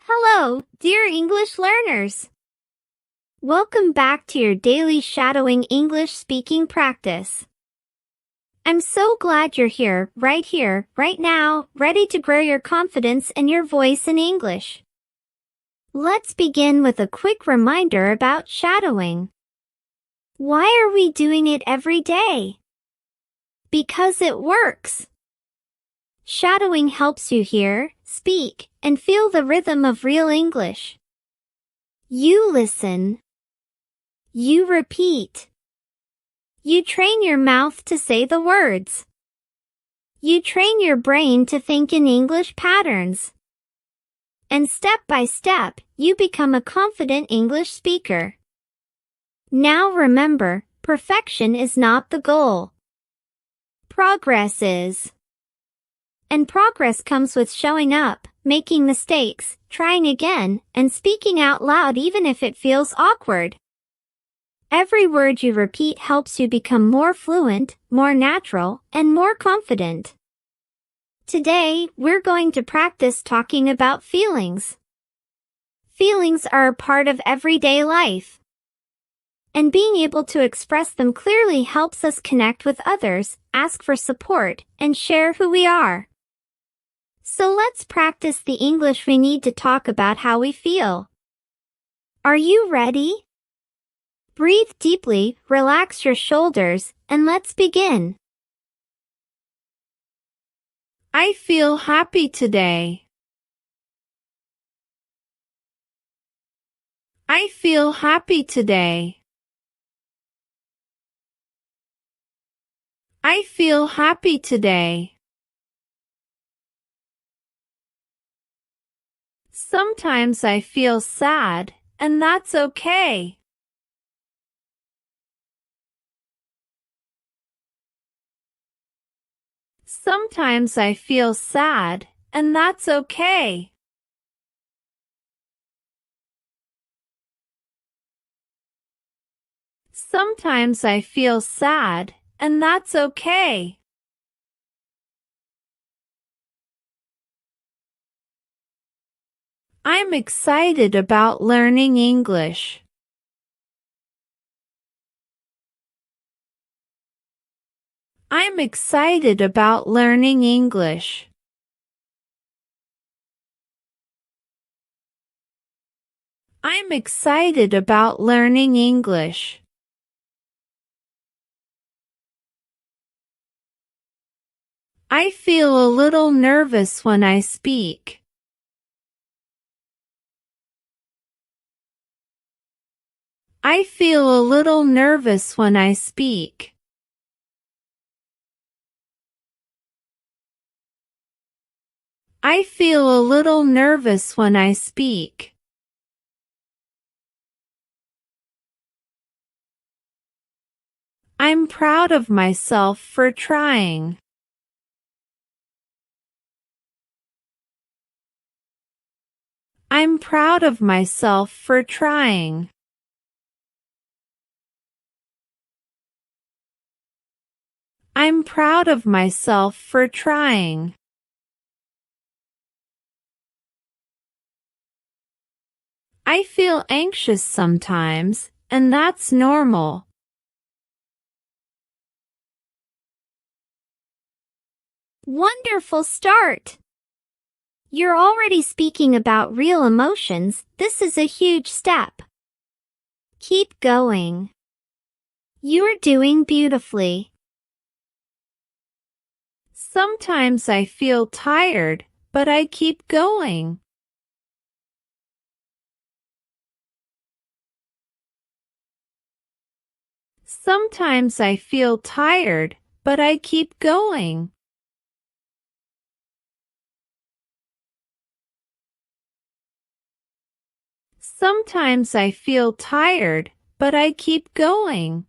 Hello, dear English learners. Welcome back to your daily shadowing English speaking practice. I'm so glad you're here, right now, ready to grow your confidence and your voice in English. Let's begin with a quick reminder about shadowing. Why are we doing it every day? Because it works. Shadowing helps you hear, speak, and feel the rhythm of real English. You listen. You repeat. You train your mouth to say the words. You train your brain to think in English patterns. And step by step, you become a confident English speaker. Now remember, perfection is not the goal. Progress is. And progress comes with showing up, making mistakes, trying again, and speaking out loud even if it feels awkward. Every word you repeat helps you become more fluent, more natural, and more confident. Today, we're going to practice talking about feelings. Feelings are a part of everyday life. And being able to express them clearly helps us connect with others, ask for support, and share who we are. So let's practice the English we need to talk about how we feel. Are you ready? Breathe deeply, relax your shoulders, and let's begin. I feel happy today. I feel happy today. I feel happy today. Sometimes I feel sad, and that's okay. Sometimes I feel sad, and that's okay. Sometimes I feel sad, and that's okay. I'm excited about learning English. I'm excited about learning English. I'm excited about learning English. I feel a little nervous when I speak. I feel a little nervous when I speak. I feel a little nervous when I speak. I'm proud of myself for trying. I'm proud of myself for trying. I'm proud of myself for trying. I feel anxious sometimes, and that's normal. Wonderful start! You're already speaking about real emotions. This is a huge step. Keep going. You're doing beautifully. Sometimes I feel tired, but I keep going. Sometimes I feel tired, but I keep going. Sometimes I feel tired, but I keep going.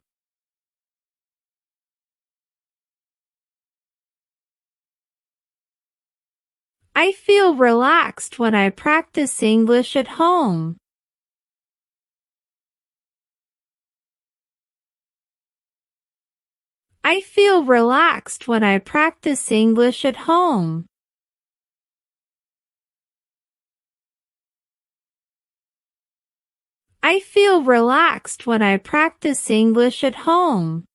I feel relaxed when I practice English at home. I feel relaxed when I practice English at home. I feel relaxed when I practice English at home.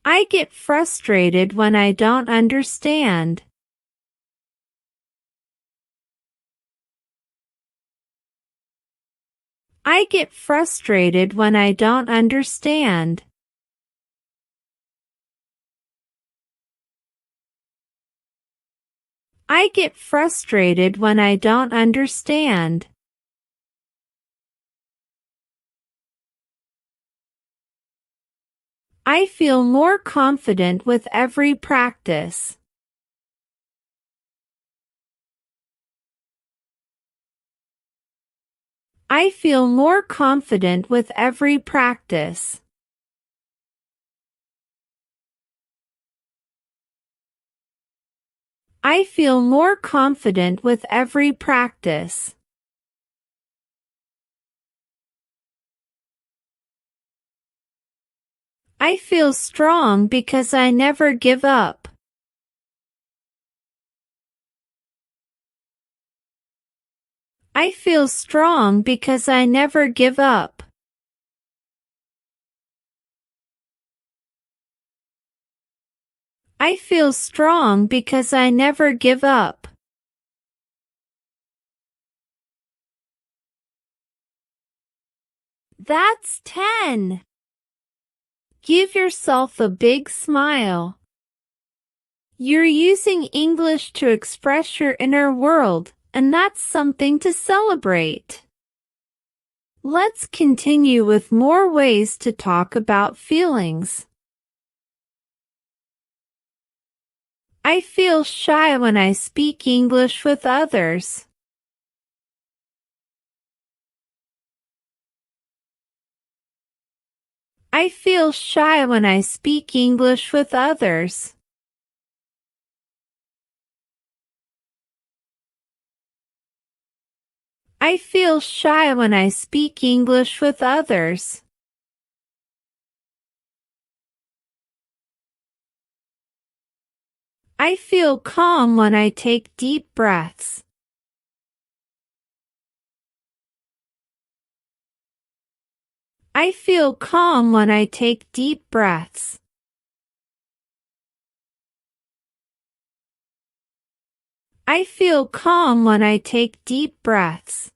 I get frustrated when I don't understand. I get frustrated when I don't understand. I get frustrated when I don't understand. I feel more confident with every practice. I feel more confident with every practice. I feel more confident with every practice. I feel strong because I never give up. I feel strong because I never give up. I feel strong because I never give up. That's 10. Give yourself a big smile. You're using English to express your inner world, and that's something to celebrate. Let's continue with more ways to talk about feelings. I feel shy when I speak English with others. I feel shy when I speak English with others. I feel shy when I speak English with others. I feel calm when I take deep breaths. I feel calm when I take deep breaths. I feel calm when I take deep breaths.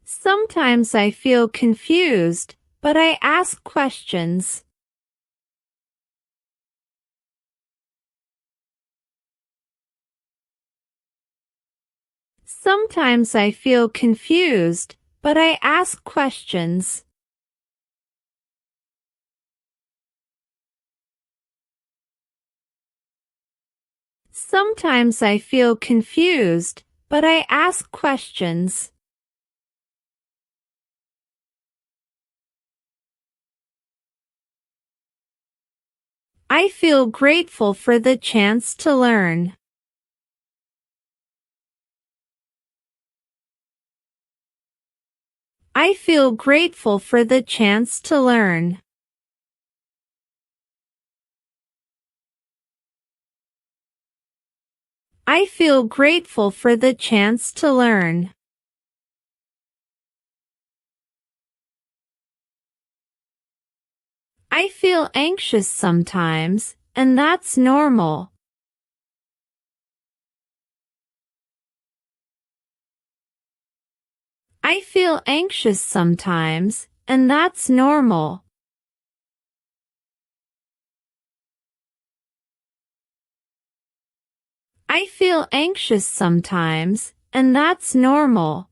Sometimes I feel confused, but I ask questions. Sometimes I feel confused, but I ask questions. Sometimes I feel confused, but I ask questions. I feel grateful for the chance to learn. I feel grateful for the chance to learn. I feel grateful for the chance to learn. I feel anxious sometimes, and that's normal. I feel anxious sometimes, and that's normal. I feel anxious sometimes, and that's normal.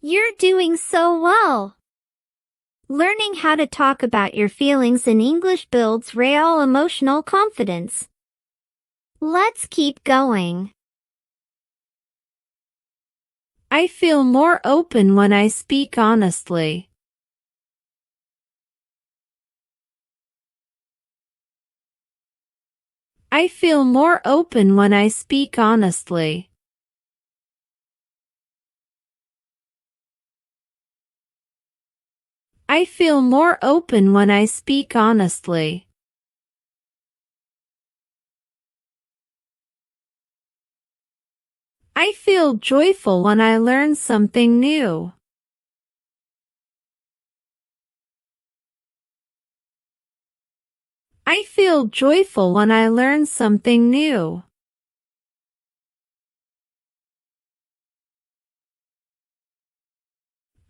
You're doing so well. Learning how to talk about your feelings in English builds real emotional confidence. Let's keep going. I feel more open when I speak honestly. I feel more open when I speak honestly. I feel more open when I speak honestly. I feel joyful when I learn something new. I feel joyful when I learn something new.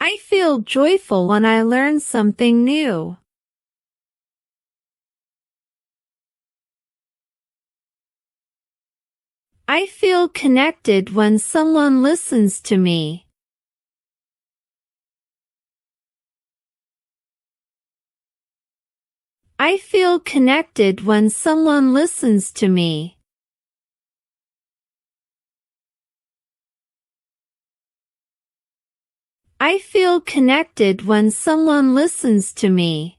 I feel joyful when I learn something new. I feel connected when someone listens to me. I feel connected when someone listens to me. I feel connected when someone listens to me.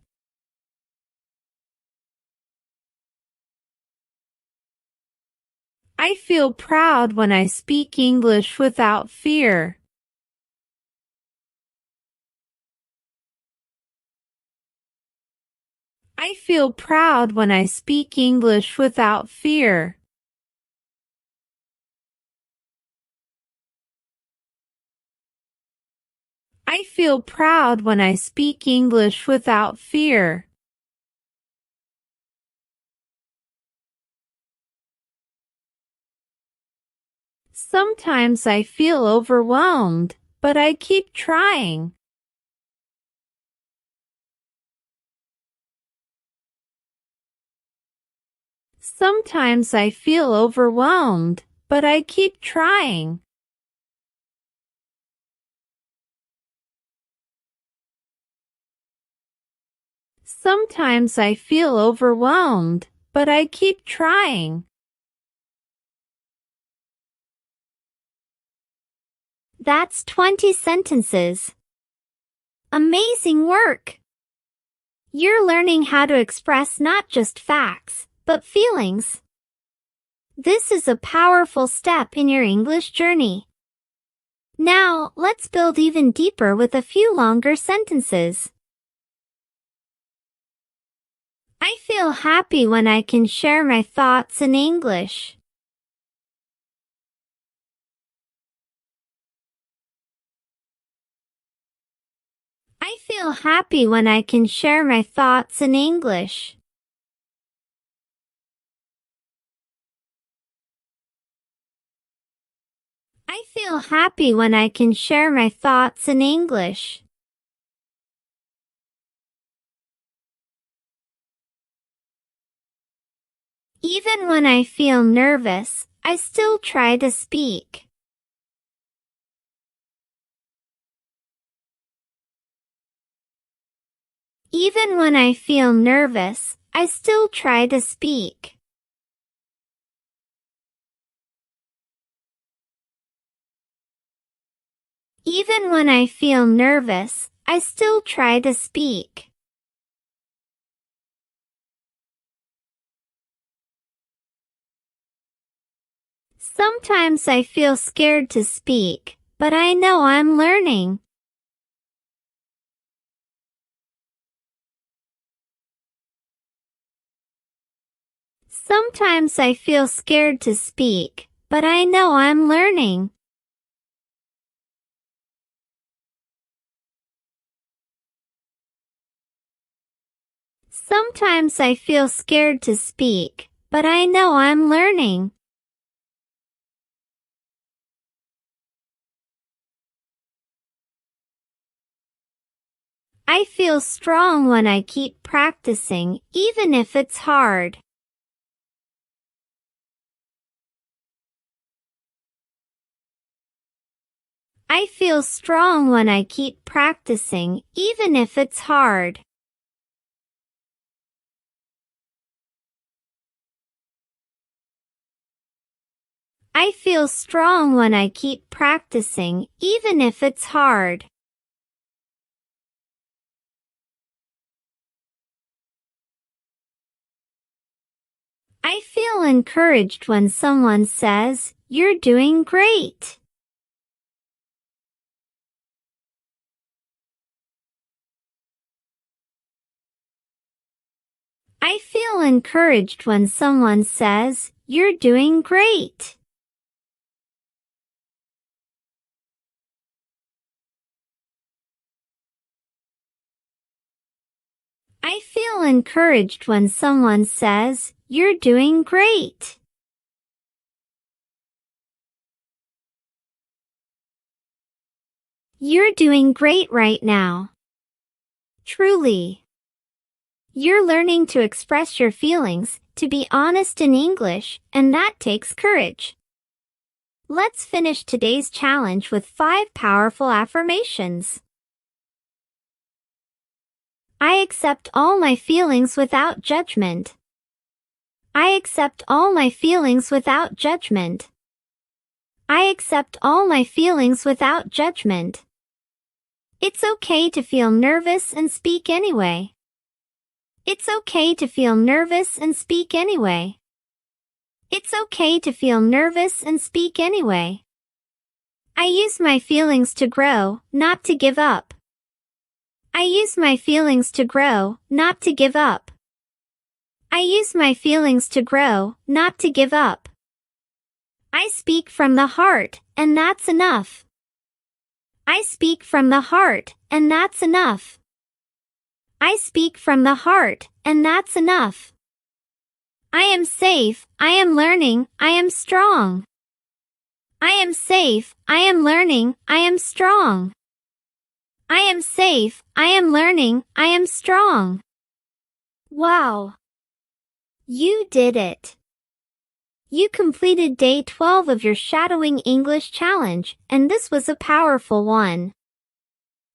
I feel proud when I speak English without fear. I feel proud when I speak English without fear. I feel proud when I speak English without fear. Sometimes I feel overwhelmed, but I keep trying. Sometimes I feel overwhelmed, but I keep trying. Sometimes I feel overwhelmed, but I keep trying. That's 20 sentences. Amazing work! You're learning how to express not just facts, but feelings. This is a powerful step in your English journey. Now, let's build even deeper with a few longer sentences. I feel happy when I can share my thoughts in English. I feel happy when I can share my thoughts in English. I feel happy when I can share my thoughts in English. Even when I feel nervous, I still try to speak. Even when I feel nervous, I still try to speak. Even when I feel nervous, I still try to speak. Sometimes I feel scared to speak, but I know I'm learning. Sometimes I feel scared to speak, but I know I'm learning. Sometimes I feel scared to speak, but I know I'm learning. I feel strong when I keep practicing, even if it's hard. I feel strong when I keep practicing, even if it's hard. I feel strong when I keep practicing, even if it's hard. I feel encouraged when someone says, "You're doing great." I feel encouraged when someone says, "You're doing great." I feel encouraged when someone says, "You're doing great." You're doing great right now. Truly. You're learning to express your feelings, to be honest in English, and that takes courage. Let's finish today's challenge with 5 powerful affirmations. I accept all my feelings without judgment. I accept all my feelings without judgment. I accept all my feelings without judgment. It's okay to feel nervous and speak anyway. It's okay to feel nervous and speak anyway. It's okay to feel nervous and speak anyway. I use my feelings to grow, not to give up. I use my feelings to grow, not to give up. I use my feelings to grow, not to give up. I speak from the heart, and that's enough. I speak from the heart, and that's enough. I speak from the heart, and that's enough. I am safe, I am learning, I am strong. I am safe, I am learning, I am strong. I am safe, I am learning, I am strong. Wow! You did it! You completed day 12 of your Shadowing English challenge, and this was a powerful one.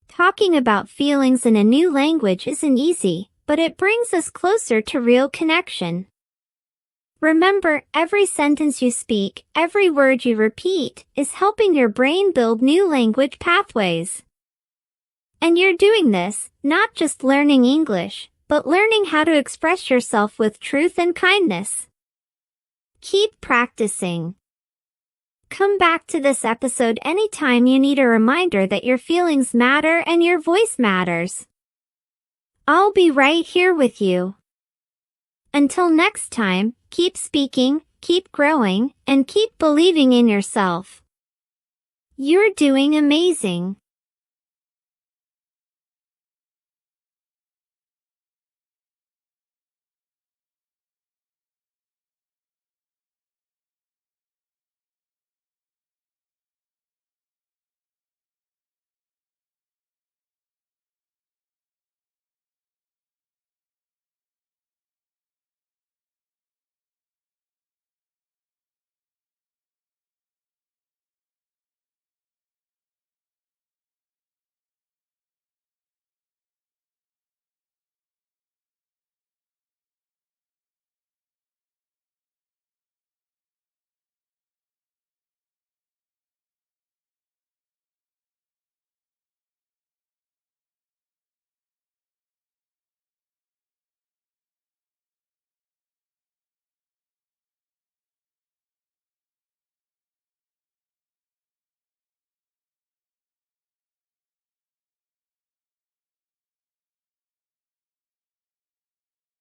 Talking about feelings in a new language isn't easy, but it brings us closer to real connection. Remember, every sentence you speak, every word you repeat, is helping your brain build new language pathways. And you're doing this, not just learning English, but learning how to express yourself with truth and kindness. Keep practicing. Come back to this episode anytime you need a reminder that your feelings matter and your voice matters. I'll be right here with you. Until next time, keep speaking, keep growing, and keep believing in yourself. You're doing amazing.